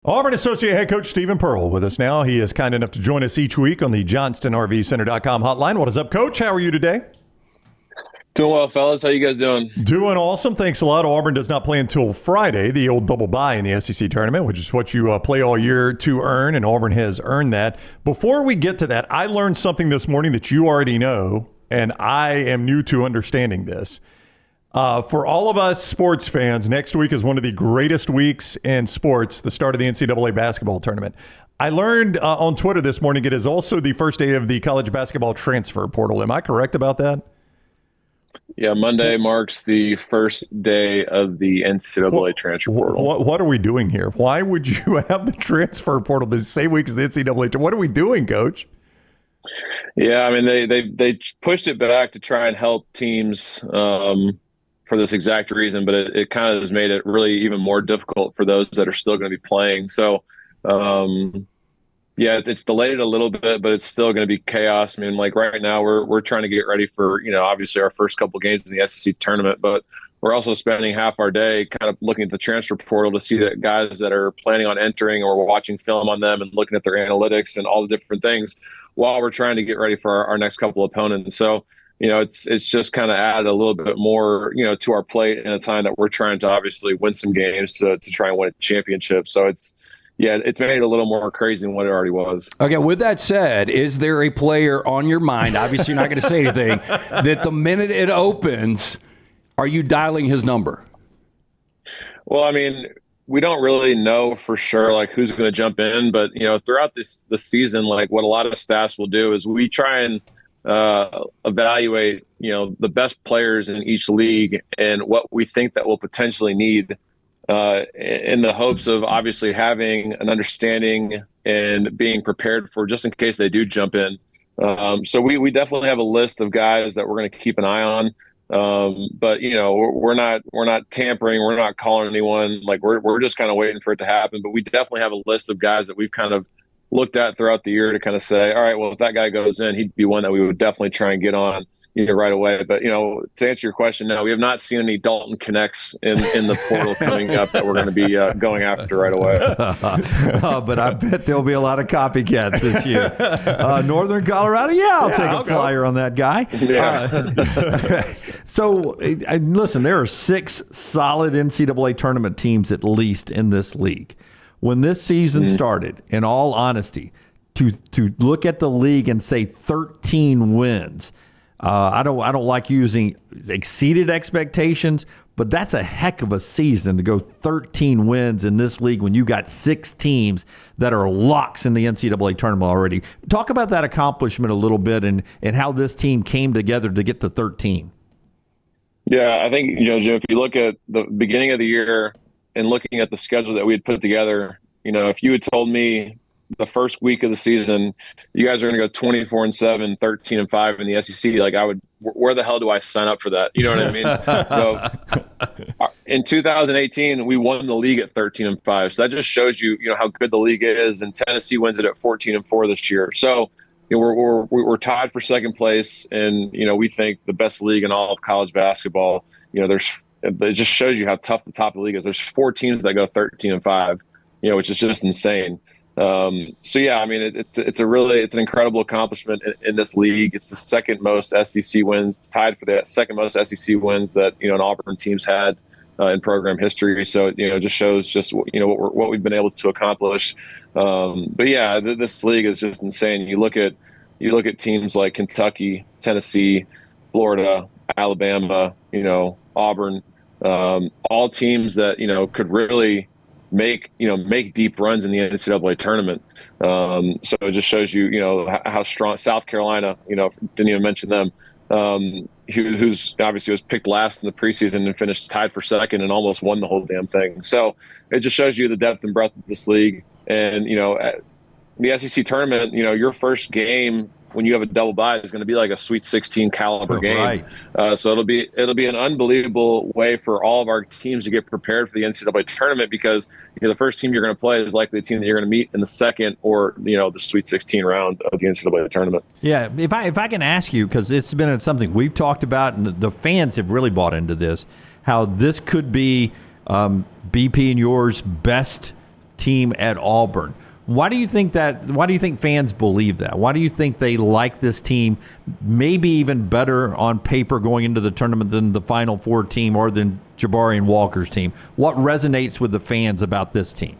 Auburn Associate Head Coach Stephen Pearl with us now. He is kind enough to join us each week on the JohnstonRVCenter.com hotline. What is up, Coach? How are you today? Doing well, fellas. How you guys doing? Doing awesome. Thanks a lot. Auburn does not play until Friday, the old double bye in the SEC tournament, which is what you play all year to earn, and Auburn has earned that. Before we get to that, I learned something this morning that you already know, and I am new to understanding this. For all of us sports fans, next week is one of the greatest weeks in sports, the start of the NCAA basketball tournament. I learned on Twitter this morning it is also the first day of the college basketball transfer portal. Am I correct about that? Yeah, Monday marks the first day of the NCAA transfer portal. What are we doing here? Why would you have the transfer portal the same week as the NCAA? What are we doing, Coach? Yeah, I mean, they pushed it back to try and help teams for this exact reason, but it kind of has made it really even more difficult for those that are still going to be playing. So, yeah, it's delayed a little bit, but it's still going to be chaos. I mean, like right now we're trying to get ready for, obviously our first couple games in the SEC tournament, but we're also spending half our day kind of looking at the transfer portal to see that guys that are planning on entering, or we're watching film on them and looking at their analytics and all the different things while we're trying to get ready for our next couple opponents. So, it's just kind of added a little bit more, to our plate in a time that we're trying to obviously win some games to try and win a championship. So it's made it a little more crazy than what it already was. Okay, with that said, is there a player on your mind, obviously you're not going to say anything, that the minute it opens, are you dialing his number? Well, I mean, we don't really know for sure, like, who's going to jump in. But, throughout the season, like, what a lot of staffs will do is we try and evaluate, the best players in each league and what we think that we'll potentially need in the hopes of obviously having an understanding and being prepared for just in case they do jump in. So we definitely have a list of guys that we're going to keep an eye on. But we're not tampering. We're not calling anyone. Like we're just kind of waiting for it to happen. But we definitely have a list of guys that we've kind of looked at throughout the year to kind of say, all right, well, if that guy goes in, he'd be one that we would definitely try and get on right away. But, to answer your question now, we have not seen any Dalton connects in the portal coming up that we're going to be going after right away. But I bet there'll be a lot of copycats this year. Northern Colorado, I'll take a flyer on that guy. Yeah. So, listen, there are 6 solid NCAA tournament teams at least in this league. When this season started, in all honesty, to look at the league and say 13 wins, I don't like using exceeded expectations, but that's a heck of a season to go 13 wins in this league when you got 6 teams that are locks in the NCAA tournament already. Talk about that accomplishment a little bit and how this team came together to get to 13. Yeah, I think, Jim, if you look at the beginning of the year and looking at the schedule that we had put together, if you had told me the first week of the season, you guys are going to go 24-7, 13-5 in the SEC, like where the hell do I sign up for that? You know what I mean? So, in 2018, we won the league at 13-5. So that just shows you, how good the league is. And Tennessee wins it at 14-4 this year. So, we're tied for second place, and we think the best league in all of college basketball. It just shows you how tough the top of the league is. There's 4 teams that go 13-5, which is just insane. So yeah, I mean, it's an incredible accomplishment in this league. It's the second most SEC wins, tied for the second most SEC wins that an Auburn team's had in program history. So it just shows what we've been able to accomplish. But yeah, this league is just insane. You look at teams like Kentucky, Tennessee, Florida, Alabama, Auburn, all teams that could really make deep runs in the NCAA tournament. So it just shows you how strong South Carolina. Didn't even mention them. Who's obviously was picked last in the preseason and finished tied for second and almost won the whole damn thing. So it just shows you the depth and breadth of this league. And the SEC tournament, your first game when you have a double bye is going to be like a Sweet 16 caliber game. Right. So it'll be an unbelievable way for all of our teams to get prepared for the NCAA tournament, because the first team you're going to play is likely the team that you're going to meet in the second or the Sweet 16 round of the NCAA tournament. Yeah, if I can ask you, because it's been something we've talked about and the fans have really bought into this, how this could be BP and yours best team at Auburn. Why do you think that? Why do you think fans believe that? Why do you think they like this team maybe even better on paper going into the tournament than the Final Four team or than Jabari and Walker's team? What resonates with the fans about this team?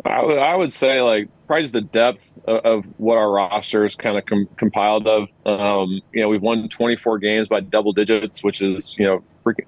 I would say like probably just the depth of what our roster is kind of compiled of. We've won 24 games by double digits, which is,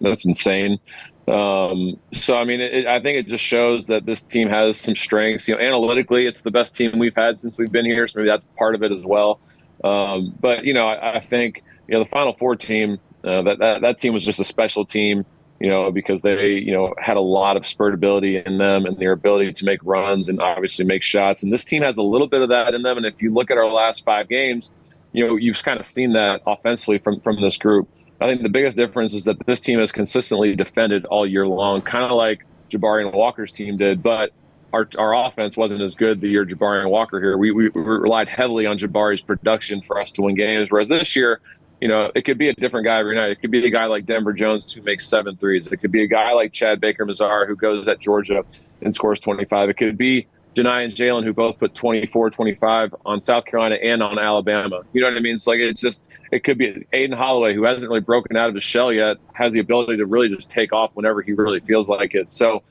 that's insane. So, I mean, I think it just shows that this team has some strengths. Analytically, it's the best team we've had since we've been here, so maybe that's part of it as well. But I think, the Final Four team, that team was just a special team. Because they, had a lot of spurt ability in them and their ability to make runs and obviously make shots. And this team has a little bit of that in them. And if you look at our last 5 games, you've kind of seen that offensively from this group. I think the biggest difference is that this team has consistently defended all year long, kind of like Jabari and Walker's team did. But our offense wasn't as good the year Jabari and Walker here. We relied heavily on Jabari's production for us to win games. Whereas this year, it could be a different guy every night. It could be a guy like Denver Jones who makes 7 threes. It could be a guy like Chad Baker-Mazar who goes at Georgia and scores 25. It could be Janai and Jalen who both put 24, 25 on South Carolina and on Alabama. You know what I mean? It's like it could be Aiden Holloway who hasn't really broken out of his shell yet, has the ability to really just take off whenever he really feels like it. So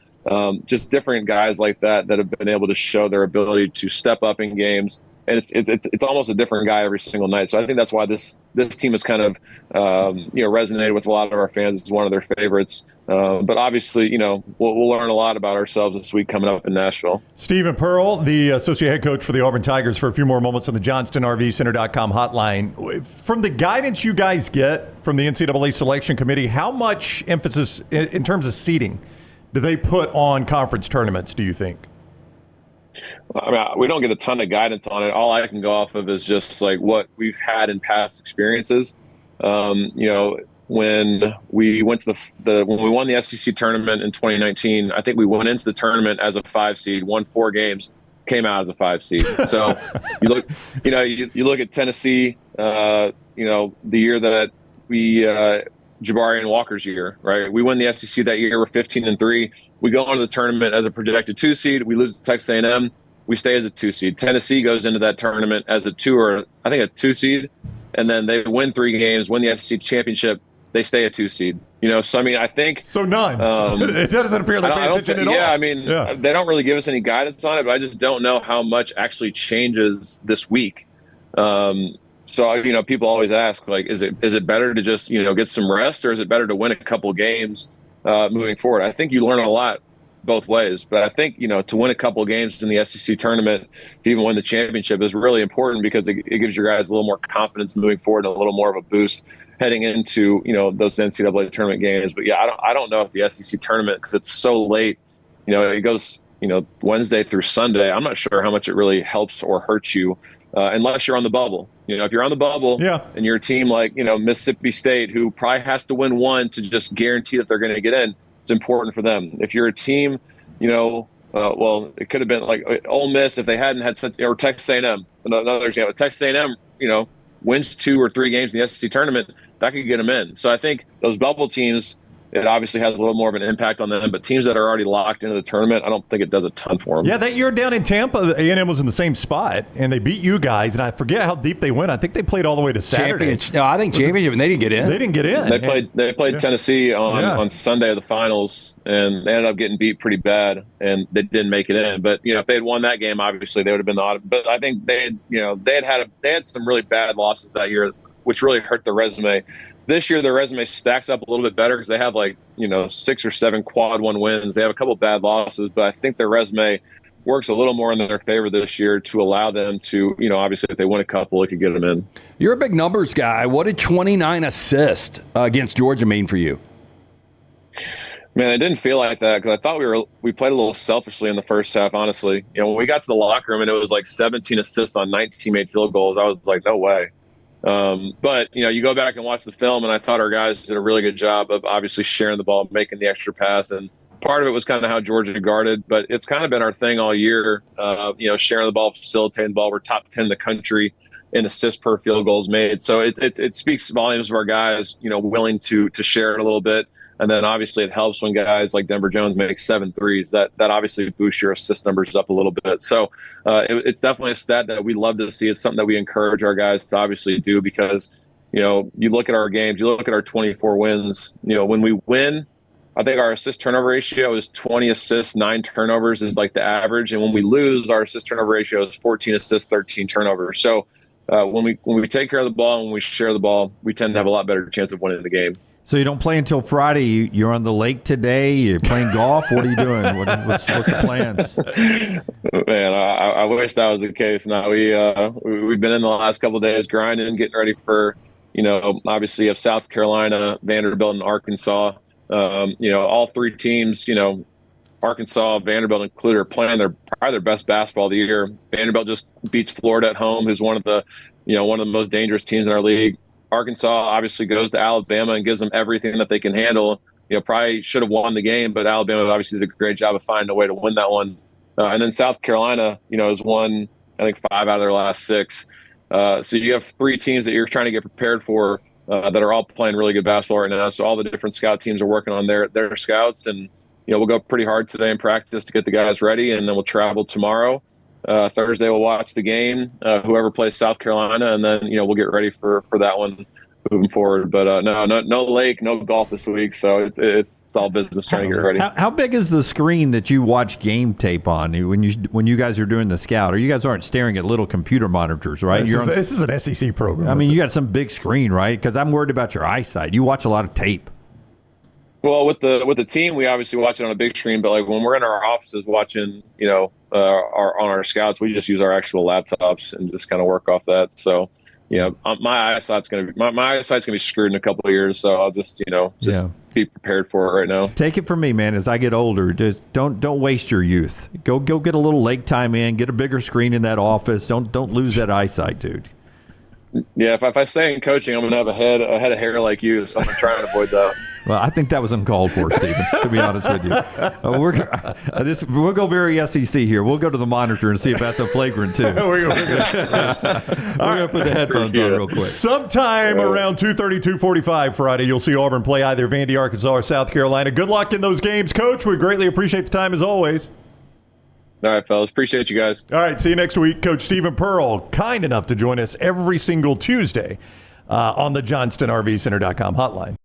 just different guys like that have been able to show their ability to step up in games. And it's almost a different guy every single night. So I think that's why this team has kind of resonated with a lot of our fans. It's one of their favorites. But obviously, we'll learn a lot about ourselves this week coming up in Nashville. Stephen Pearl, the associate head coach for the Auburn Tigers, for a few more moments on the JohnstonRVCenter.com hotline. From the guidance you guys get from the NCAA selection committee, how much emphasis in terms of seeding do they put on conference tournaments, do you think? I mean, we don't get a ton of guidance on it. All I can go off of is just like what we've had in past experiences. When we went to when we won the SEC tournament in 2019, I think we went into the tournament as a 5 seed, won 4 games, came out as a 5 seed. So you look at Tennessee, the year that we Jabari and Walker's year, right? We win the SEC that year. We're 15-3. We go into the tournament as a projected 2 seed. We lose to Texas A&M. We stay as a 2 seed. Tennessee goes into that tournament as a 2 seed, and then they win 3 games, win the SEC championship. They stay a 2 seed. So I mean, I think so. None. It doesn't appear they pay attention at all. Yeah, I mean, they don't really give us any guidance on it, but I just don't know how much actually changes this week. So people always ask, like, is it better to just get some rest, or is it better to win a couple games moving forward? I think you learn a lot both ways, but I think to win a couple of games in the SEC tournament, to even win the championship, is really important because it gives your guys a little more confidence moving forward and a little more of a boost heading into those NCAA tournament games. But yeah, I don't know if the SEC tournament, because it's so late, it goes Wednesday through Sunday. I'm not sure how much it really helps or hurts you unless you're on the bubble. If you're on the bubble and you're a team like Mississippi State, who probably has to win one to just guarantee that they're going to get in, it's important for them. If you're a team, well, it could have been like Ole Miss if they hadn't had such, or Texas A&M. Another example, Texas A&M, wins 2 or 3 games in the SEC tournament, that could get them in. So I think those bubble teams, it obviously has a little more of an impact on them, but teams that are already locked into the tournament, I don't think it does a ton for them. Yeah, that year down in Tampa, A&M was in the same spot, and they beat you guys, and I forget how deep they went. I think they played all the way to Saturday. No, I think championship, and they didn't get in. They didn't get in. They played Tennessee on Sunday of the finals, and they ended up getting beat pretty bad, and they didn't make it in. But if they had won that game, obviously they would have been the odd. But I think they had some really bad losses that year, which really hurt their resume. This year, their resume stacks up a little bit better because they have 6 or 7 quad 1 wins. They have a couple bad losses, but I think their resume works a little more in their favor this year to allow them to, obviously if they win a couple, it could get them in. You're a big numbers guy. What did 29 assists against Georgia mean for you? Man, it didn't feel like that because I thought we played a little selfishly in the first half, honestly. When we got to the locker room and it was like 17 assists on 19 made field goals, I was like, no way. But you go back and watch the film, and I thought our guys did a really good job of obviously sharing the ball, making the extra pass, and part of it was kind of how Georgia guarded. But it's kind of been our thing all year, sharing the ball, facilitating the ball. We're top 10 in the country in assists per field goals made, so it speaks volumes of our guys, willing to share it a little bit. And then obviously it helps when guys like Denver Jones make 7 threes. That obviously boosts your assist numbers up a little bit. So it's definitely a stat that we love to see. It's something that we encourage our guys to obviously do because, you look at our games, you look at our 24 wins, when we win, I think our assist turnover ratio is 20 assists, 9 turnovers is like the average. And when we lose, our assist turnover ratio is 14 assists, 13 turnovers. So when we take care of the ball and when we share the ball, we tend to have a lot better chance of winning the game. So you don't play until Friday. You're on the lake today. You're playing golf. What are you doing? What's the plans? Man, I wish that was the case. Now we've been in the last couple of days grinding, getting ready for, obviously you have South Carolina, Vanderbilt, and Arkansas. All 3 teams, Arkansas, Vanderbilt included, are playing probably their best basketball of the year. Vanderbilt just beats Florida at home, who's one of the most dangerous teams in our league. Arkansas obviously goes to Alabama and gives them everything that they can handle. Probably should have won the game, but Alabama obviously did a great job of finding a way to win that one. And then South Carolina, has won, I think, 5 out of their last 6. So you have 3 teams that you're trying to get prepared for that are all playing really good basketball right now. So all the different scout teams are working on their scouts, and we'll go pretty hard today in practice to get the guys ready, and then we'll travel tomorrow. Thursday we'll watch the game, whoever plays South Carolina, and then we'll get ready for that one moving forward. But no lake, no golf this week, so it's all business trying to get ready. How big is the screen that you watch game tape on when you guys are doing the scout? Or you guys aren't staring at little computer monitors, right? This is an SEC program. I mean, you got some big screen, right? Because I'm worried about your eyesight. You watch a lot of tape. Well, with the team, we obviously watch it on a big screen, but like when we're in our offices watching, on our scouts, we just use our actual laptops and just kind of work off that. So, my eyesight's gonna be screwed in a couple of years. So I'll just be prepared for it right now. Take it from me, man. As I get older, just don't waste your youth. Go get a little lake time in. Get a bigger screen in that office. Don't lose that eyesight, dude. Yeah, if I stay in coaching, I'm gonna have a head of hair like you, so I'm gonna try and avoid that. Well, I think that was uncalled for, Stephen, to be honest with you. We'll go very SEC here. We'll go to the monitor and see if that's a flagrant, too. We're going to put the headphones on real quick. Sometime around 2:30, 2:45 Friday, you'll see Auburn play either Vandy, Arkansas, or South Carolina. Good luck in those games, Coach. We greatly appreciate the time, as always. All right, fellas. Appreciate you guys. All right, see you next week. Coach Stephen Pearl, kind enough to join us every single Tuesday on the JohnstonRVCenter.com hotline.